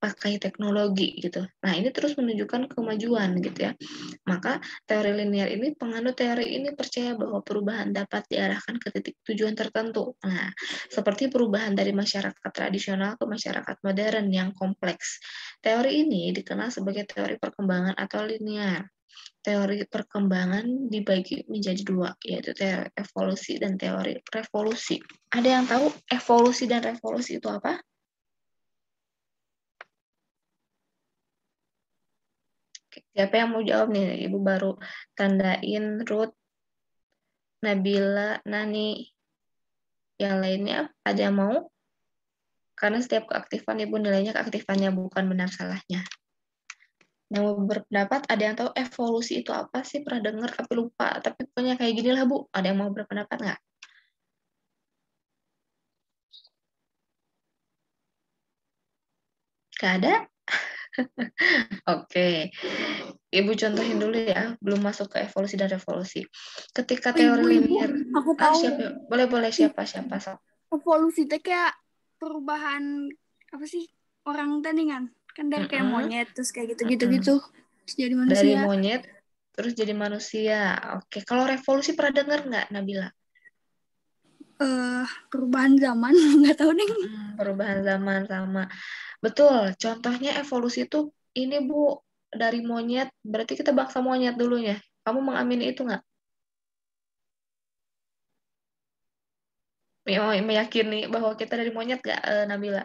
pakai teknologi gitu. Nah, ini terus menunjukkan kemajuan gitu ya. Maka teori linear ini, penganut teori ini percaya bahwa perubahan dapat diarahkan ke titik tujuan tertentu. Nah, seperti perubahan dari masyarakat tradisional ke masyarakat modern yang kompleks. Teori ini dikenal sebagai teori perkembangan atau linear. Teori perkembangan dibagi menjadi dua, yaitu teori evolusi dan teori revolusi. Ada yang tahu evolusi dan revolusi itu apa? Siapa yang mau jawab nih? Ibu baru tandain Ruth, Nabila, Nani. Yang lainnya ada yang mau? Karena setiap keaktifan Ibu nilainya keaktifannya, bukan benar salahnya. Yang mau berpendapat, ada yang tahu evolusi itu apa sih? Pernah dengar tapi lupa. Tapi pokoknya kayak gini lah Bu. Ada yang mau berpendapat nggak? Nggak ada? Oke. Ibu contohin dulu ya, belum masuk ke evolusi dan revolusi. Ketika teori linear, Aku tahu. siapa? Boleh siapa? Evolusi itu kayak perubahan apa sih orang tandingan kan dari kayak monyet terus kayak gitu terus jadi manusia. Dari monyet terus jadi manusia. Oke, kalau revolusi pernah dengar nggak, Nabila? Perubahan zaman nggak tahu nih. Perubahan zaman sama. Betul, contohnya evolusi itu ini Bu, dari monyet, berarti kita bangsa monyet dulunya. Kamu mengamini itu nggak? Meyakini bahwa kita dari monyet nggak, Nabila?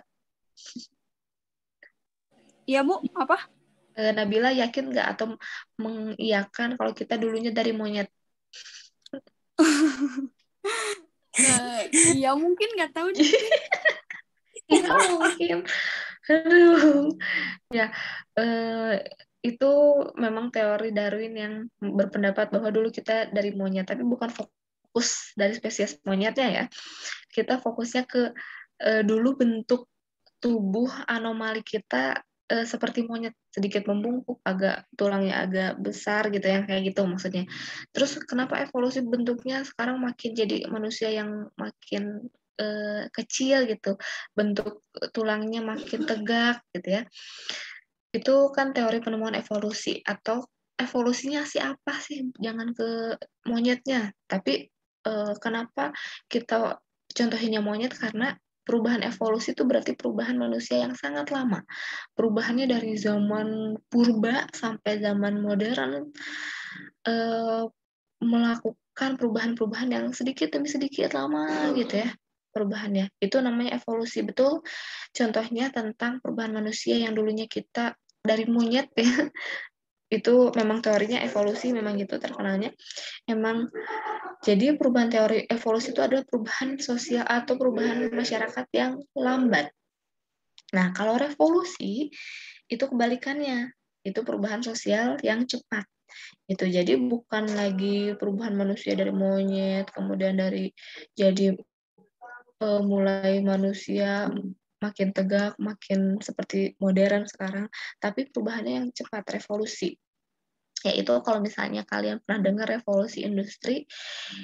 Iya Bu, apa? Nabila yakin nggak atau mengiyakan kalau kita dulunya dari monyet? Iya mungkin nggak tahu. Iya mungkin. Aduh. Ya, itu memang teori Darwin yang berpendapat bahwa dulu kita dari monyet, tapi bukan fokus dari spesies monyetnya ya. Kita fokusnya ke dulu bentuk tubuh anomali kita seperti monyet, sedikit membungkuk, agak tulangnya agak besar gitu, yang kayak gitu maksudnya. Terus kenapa evolusi bentuknya sekarang makin jadi manusia yang makin kecil gitu, bentuk tulangnya makin tegak gitu ya. Itu kan teori penemuan evolusi, atau evolusinya sih apa sih, jangan ke monyetnya, tapi kenapa kita contohinnya monyet, karena perubahan evolusi itu berarti perubahan manusia yang sangat lama. Perubahannya dari zaman purba sampai zaman modern, melakukan perubahan-perubahan yang sedikit demi sedikit lama gitu ya perubahannya. Itu namanya evolusi. Betul, contohnya tentang perubahan manusia yang dulunya kita dari monyet ya. Itu memang teorinya evolusi, memang gitu terkenalnya. Emang jadi perubahan teori evolusi itu adalah perubahan sosial atau perubahan masyarakat yang lambat. Nah, kalau revolusi itu kebalikannya. Itu perubahan sosial yang cepat. Itu jadi bukan lagi perubahan manusia dari monyet, kemudian dari jadi mulai manusia makin tegak, makin seperti modern sekarang, tapi perubahannya yang cepat, revolusi. Yaitu kalau misalnya kalian pernah dengar revolusi industri,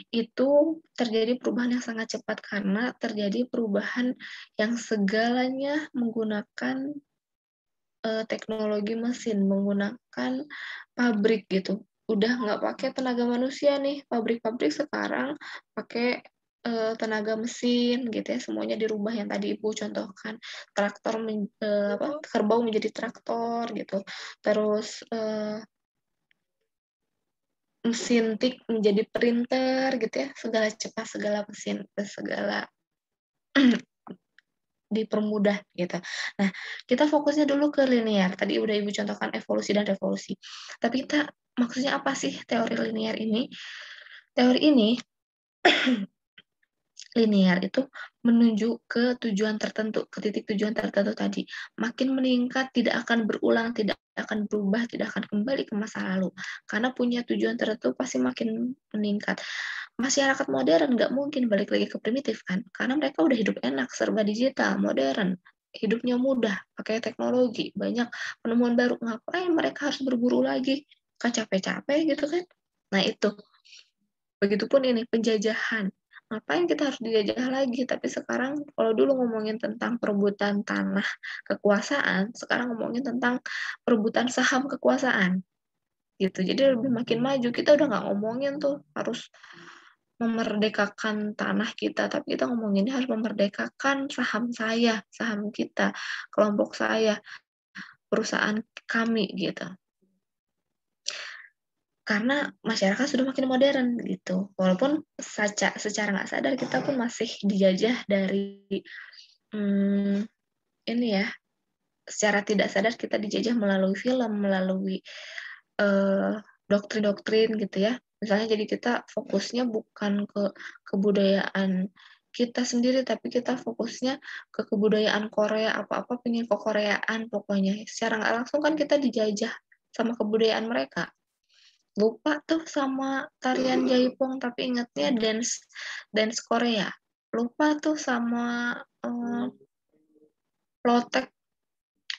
itu terjadi perubahan yang sangat cepat karena terjadi perubahan yang segalanya menggunakan teknologi mesin, menggunakan pabrik gitu. Udah nggak pakai tenaga manusia nih, pabrik-pabrik sekarang pakai tenaga mesin gitu ya, semuanya dirubah yang tadi Ibu contohkan, traktor kerbau menjadi traktor gitu, terus mesin tik menjadi printer gitu ya, segala cepat, segala mesin, segala dipermudah gitu. Nah, kita fokusnya dulu ke linear. Tadi udah Ibu contohkan evolusi dan revolusi. Tapi kita maksudnya apa sih teori linear ini? Teori ini linear itu menuju ke tujuan tertentu, ke titik tujuan tertentu tadi. Makin meningkat, tidak akan berulang, tidak akan berubah, tidak akan kembali ke masa lalu. Karena punya tujuan tertentu pasti makin meningkat. Masyarakat modern nggak mungkin balik lagi ke primitif kan, karena mereka udah hidup enak, serba digital, modern, hidupnya mudah, pakai teknologi, banyak penemuan baru, ngapain mereka harus berburu lagi, kan capek-capek gitu kan. Nah itu, begitupun ini, penjajahan, ngapain kita harus dijajah lagi, tapi sekarang kalau dulu ngomongin tentang perebutan tanah kekuasaan, sekarang ngomongin tentang perebutan saham kekuasaan, gitu. Jadi lebih makin maju, kita udah nggak ngomongin tuh harus memerdekakan tanah kita, tapi kita ngomonginnya harus memerdekakan saham saya, saham kita, kelompok saya, perusahaan kami gitu. Karena masyarakat sudah makin modern gitu. Walaupun secara nggak sadar kita pun masih dijajah dari ini ya, secara tidak sadar kita dijajah melalui film, melalui doktrin-doktrin gitu ya. Misalnya jadi kita fokusnya bukan ke kebudayaan kita sendiri, tapi kita fokusnya ke kebudayaan Korea, apa-apa pengen ke Koreaan pokoknya. Secara nggak langsung kan kita dijajah sama kebudayaan mereka. Lupa tuh sama tarian Jaipong, tapi ingatnya dance Korea. Lupa tuh sama lotek,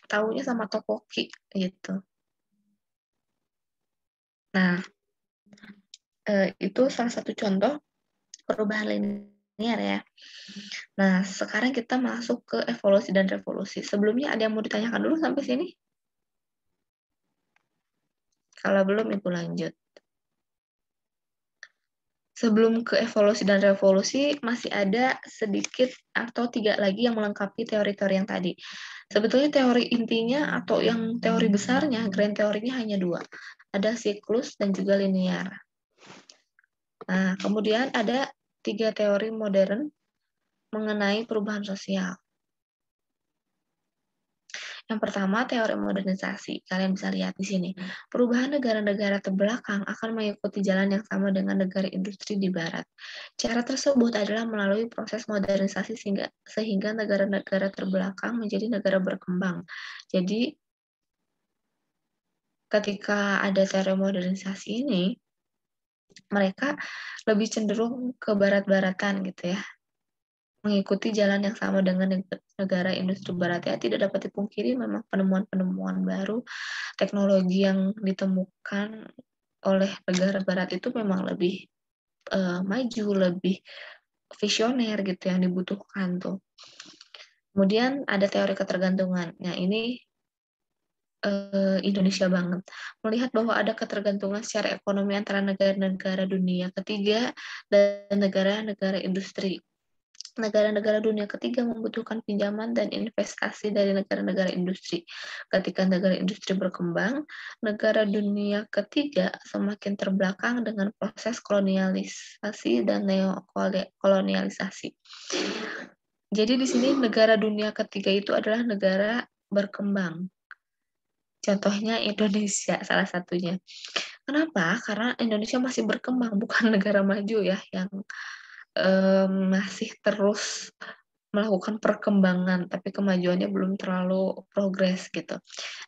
taunya sama topoki gitu. Nah, itu salah satu contoh perubahan linear ya. Nah, sekarang kita masuk ke evolusi dan revolusi. Sebelumnya ada yang mau ditanyakan dulu sampai sini? Kalau belum, Ibu lanjut. Sebelum ke evolusi dan revolusi, masih ada sedikit atau 3 lagi yang melengkapi teori-teori yang tadi. Sebetulnya teori intinya atau yang teori besarnya, grand teorinya hanya 2. Ada siklus dan juga linear. Nah, kemudian ada 3 teori modern mengenai perubahan sosial. Yang pertama, teori modernisasi. Kalian bisa lihat di sini. Perubahan negara-negara terbelakang akan mengikuti jalan yang sama dengan negara industri di barat. Cara tersebut adalah melalui proses modernisasi sehingga negara-negara terbelakang menjadi negara berkembang. Jadi, ketika ada teori modernisasi ini, mereka lebih cenderung ke barat-baratan gitu ya. Mengikuti jalan yang sama dengan negara industri barat ya, tidak dapat dipungkiri memang penemuan-penemuan baru, teknologi yang ditemukan oleh negara barat itu memang lebih maju, lebih visioner gitu yang dibutuhkan tuh. Kemudian ada teori ketergantungan. Nah ini Indonesia banget. Melihat bahwa ada ketergantungan secara ekonomi antara negara-negara dunia ketiga dan negara-negara industri. Negara-negara dunia ketiga membutuhkan pinjaman dan investasi dari negara-negara industri. Ketika negara industri berkembang, negara dunia ketiga semakin terbelakang dengan proses kolonialisasi dan neokolonialisasi. Jadi di sini negara dunia ketiga itu adalah negara berkembang. Contohnya Indonesia salah satunya. Kenapa? Karena Indonesia masih berkembang, bukan negara maju ya yang masih terus melakukan perkembangan, tapi kemajuannya belum terlalu progres gitu.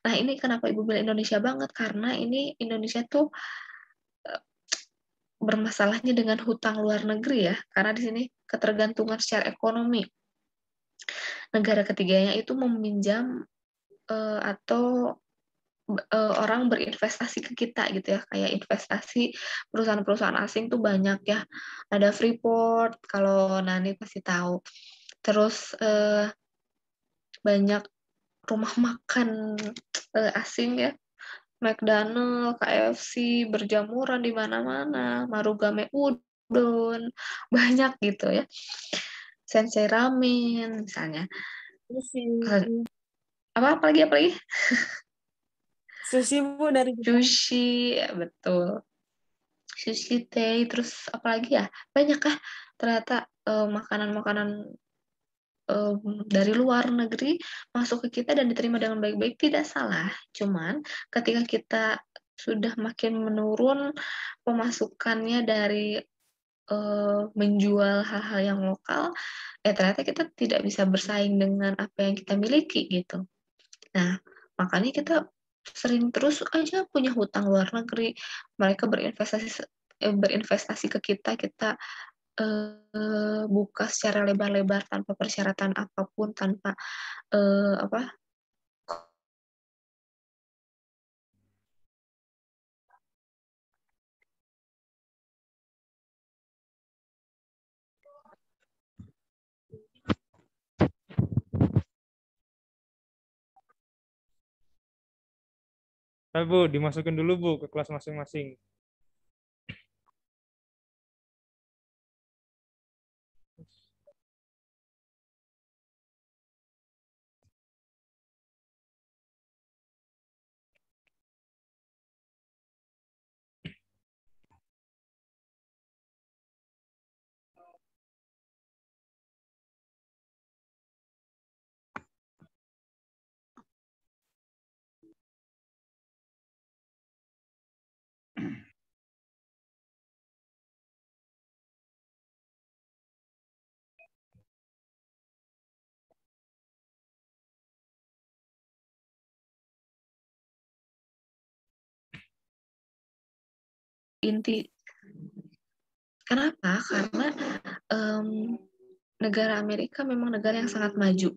Nah, ini kenapa Ibu bilang Indonesia banget, karena ini Indonesia tuh bermasalahnya dengan hutang luar negeri ya, karena di sini ketergantungan secara ekonomi. Negara ketiganya itu meminjam atau orang berinvestasi ke kita gitu ya, kayak investasi perusahaan-perusahaan asing tuh banyak ya. Ada Freeport, kalau Nani pasti tahu. Terus banyak rumah makan asing ya, McDonald, KFC, berjamuran di mana-mana, Marugame Udon, banyak gitu ya. Sensei Ramen misalnya. Apalagi? Sushi Bu dari Jepang. Sushi, ya, betul. Sushi teh, terus apalagi ya? Banyak kah ternyata makanan-makanan dari luar negeri masuk ke kita dan diterima dengan baik-baik, tidak salah. Cuman ketika kita sudah makin menurun pemasukannya dari menjual hal-hal yang lokal, ternyata kita tidak bisa bersaing dengan apa yang kita miliki gitu. Nah, makanya kita sering terus aja punya hutang luar negeri. Mereka berinvestasi ke kita buka secara lebar-lebar tanpa persyaratan apapun, tanpa apa? Bu, dimasukin dulu Bu ke kelas masing-masing. Inti. Kenapa? Karena negara Amerika memang negara yang sangat maju.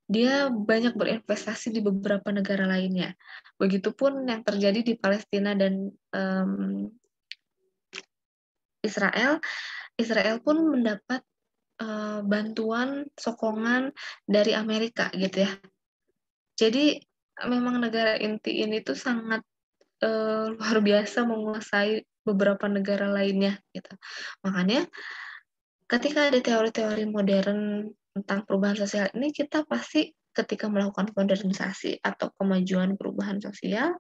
Dia banyak berinvestasi di beberapa negara lainnya. Begitupun yang terjadi di Palestina dan Israel. Israel pun mendapat bantuan, sokongan dari Amerika gitu ya. Jadi memang negara inti ini tuh sangat luar biasa menguasai beberapa negara lainnya gitu. Makanya ketika ada teori-teori modern tentang perubahan sosial ini, kita pasti ketika melakukan modernisasi atau kemajuan perubahan sosial,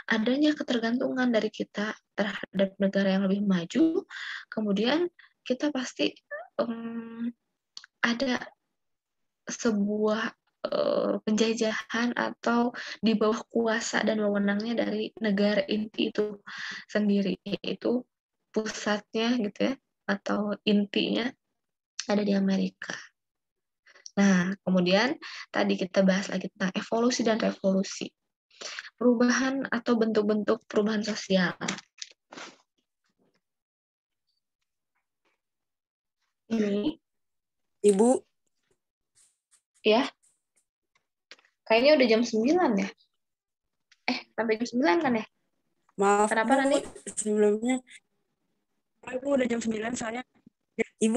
adanya ketergantungan dari kita terhadap negara yang lebih maju, kemudian kita pasti ada sebuah penjajahan atau di bawah kuasa dan wewenangnya dari negara inti itu sendiri, yaitu pusatnya gitu ya, atau intinya ada di Amerika. Nah, kemudian tadi kita bahas lagi tentang evolusi dan revolusi. Perubahan atau bentuk-bentuk perubahan sosial. Ini, Ibu. Ya. Kayaknya udah jam 9 ya? Sampai jam 9 kan ya? Maaf Kenapa Bu, nanti? sebelumnya. Ibu udah jam 9 soalnya. Ibu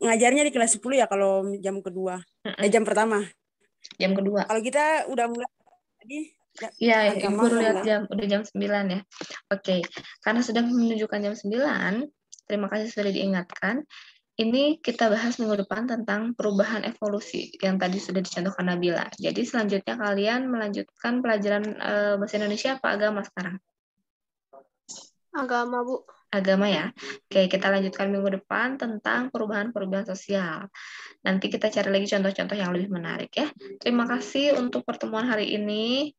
ngajarnya di kelas 10 ya kalau jam kedua. Jam pertama. Jam kedua. Kalau kita udah mulai tadi. Iya, Ibu baru lihat jam, udah jam 9 ya. Oke, karena sudah menunjukkan jam 9, terima kasih sudah diingatkan. Ini kita bahas minggu depan tentang perubahan evolusi yang tadi sudah dicontohkan Nabila. Jadi selanjutnya kalian melanjutkan pelajaran bahasa Indonesia apa agama sekarang? Agama, Bu. Agama ya. Oke, kita lanjutkan minggu depan tentang perubahan-perubahan sosial. Nanti kita cari lagi contoh-contoh yang lebih menarik ya. Terima kasih untuk pertemuan hari ini.